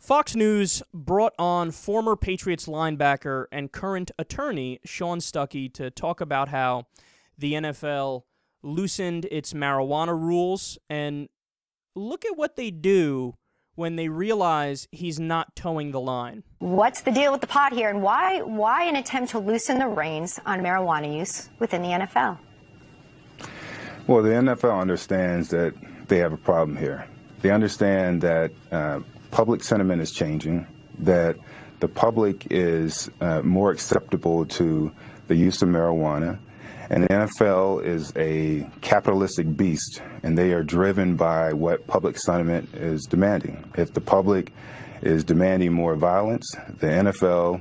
Fox News brought on former Patriots linebacker and current attorney Sean Stuckey to talk about how the NFL loosened its marijuana rules, and look at what they do when they realize he's not towing the line. What's the deal with the pot here, and why an attempt to loosen the reins on marijuana use within the NFL? Well, the NFL understands that they have a problem here. They understand that public sentiment is changing, that the public is more acceptable to the use of marijuana, and the NFL is a capitalistic beast, and they are driven by what public sentiment is demanding. If the public is demanding more violence, the NFL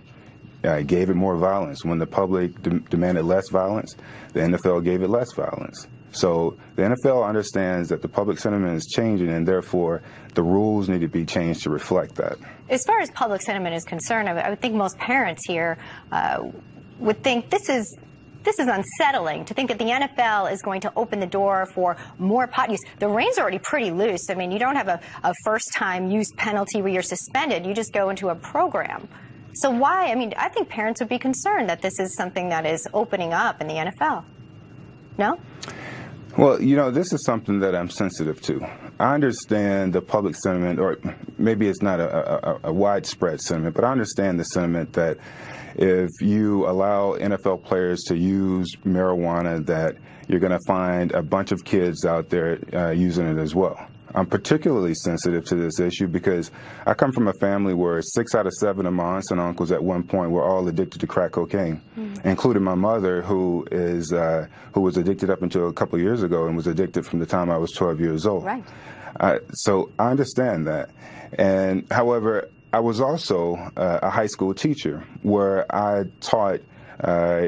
gave it more violence. When the public demanded less violence, the NFL gave it less violence. So the NFL understands that the public sentiment is changing, and therefore the rules need to be changed to reflect that. As far as public sentiment is concerned, I would think most parents here would think this is unsettling, to think that the NFL is going to open the door for more pot use. The reins are already pretty loose. I mean, you don't have a first-time use penalty where you're suspended. You just go into a program. So why? I mean, I think parents would be concerned that this is something that is opening up in the NFL. No? Well, you know, this is something that I'm sensitive to. I understand the public sentiment, or maybe it's not a widespread sentiment, but I understand the sentiment that if you allow NFL players to use marijuana, that you're going to find a bunch of kids out there using it as well. I'm particularly sensitive to this issue because I come from a family where 6 out of 7 of my aunts and uncles at one point were all addicted to crack cocaine, including my mother, who was addicted up until a couple of years ago and was addicted from the time I was 12 years old. Right. So I understand that. And however, I was also a high school teacher where I taught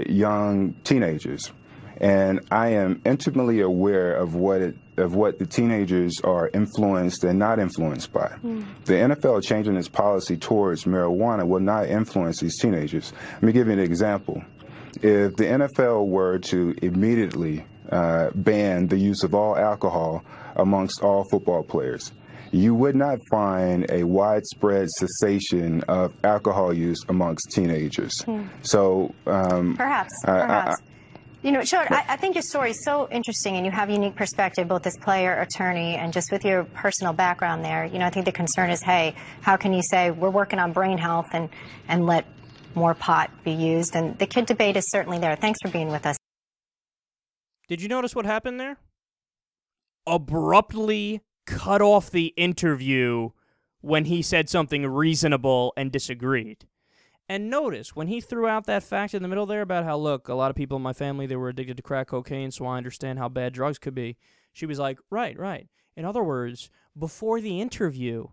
young teenagers. And I am intimately aware of what the teenagers are influenced and not influenced by. The NFL changing its policy towards marijuana will not influence these teenagers. Let me give you an example. If the NFL were to immediately ban the use of all alcohol amongst all football players, you would not find a widespread cessation of alcohol use amongst teenagers. So perhaps. You know, Sean, I think your story is so interesting, and you have a unique perspective, both as player, attorney, and just with your personal background there. You know, I think the concern is, hey, how can you say we're working on brain health and let more pot be used? And the kid debate is certainly there. Thanks for being with us. Did you notice what happened there? Abruptly cut off the interview when he said something reasonable and disagreed. And notice, when he threw out that fact in the middle there about how, look, a lot of people in my family, they were addicted to crack cocaine, so I understand how bad drugs could be. She was like, right. In other words, before the interview,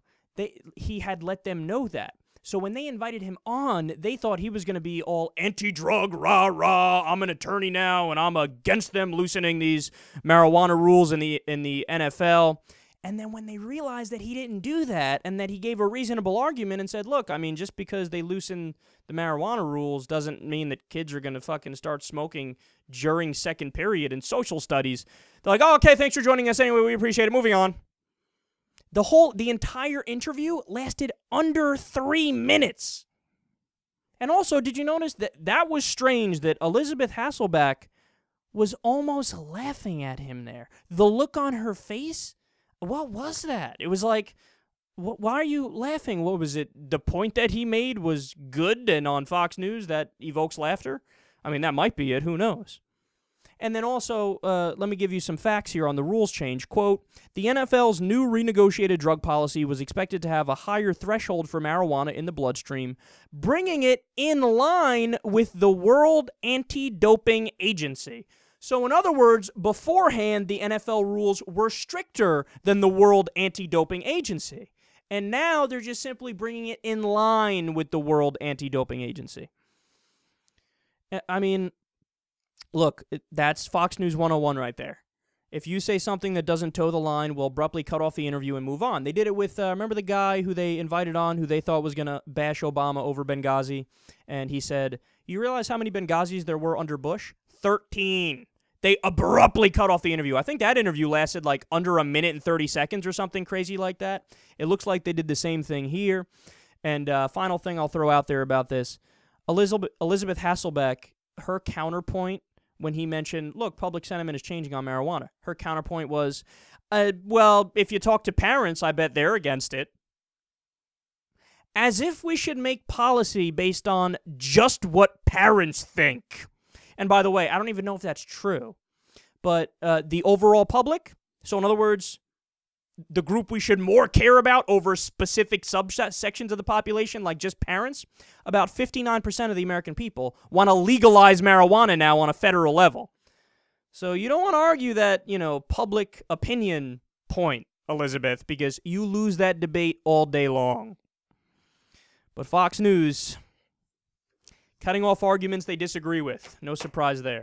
he had let them know that. So when they invited him on, they thought he was going to be all anti-drug, rah, I'm an attorney now, and I'm against them loosening these marijuana rules in the NFL. And then when they realized that he didn't do that and that he gave a reasonable argument and said, look, I mean, just because they loosen the marijuana rules doesn't mean that kids are going to fucking start smoking during second period in social studies. They're like, oh, okay, thanks for joining us anyway. We appreciate it. Moving on. The entire interview lasted under 3 minutes. And also, did you notice that was strange that Elizabeth Hasselbeck was almost laughing at him there? The look on her face? What was that? It was like, why are you laughing? What was it? The point that he made was good, and on Fox News that evokes laughter? I mean, that might be it. Who knows? And then also, let me give you some facts here on the rules change. Quote, the NFL's new renegotiated drug policy was expected to have a higher threshold for marijuana in the bloodstream, bringing it in line with the World Anti-Doping Agency. So in other words, beforehand, the NFL rules were stricter than the World Anti-Doping Agency. And now they're just simply bringing it in line with the World Anti-Doping Agency. I mean, look, that's Fox News 101 right there. If you say something that doesn't toe the line, we'll abruptly cut off the interview and move on. They did it with, remember the guy who they invited on who they thought was going to bash Obama over Benghazi? And he said, you realize how many Benghazis there were under Bush? 13. They abruptly cut off the interview. I think that interview lasted like under a minute and 30 seconds or something crazy like that. It looks like they did the same thing here. And final thing I'll throw out there about this, Elizabeth Hasselbeck, her counterpoint when he mentioned, look, public sentiment is changing on marijuana. Her counterpoint was, well, if you talk to parents, I bet they're against it. As if we should make policy based on just what parents think. And by the way, I don't even know if that's true. But the overall public, so in other words, the group we should more care about over specific subsections of the population, like just parents, about 59% of the American people want to legalize marijuana now on a federal level. So you don't want to argue that, public opinion point, Elizabeth, because you lose that debate all day long. But Fox News, cutting off arguments they disagree with. No surprise there.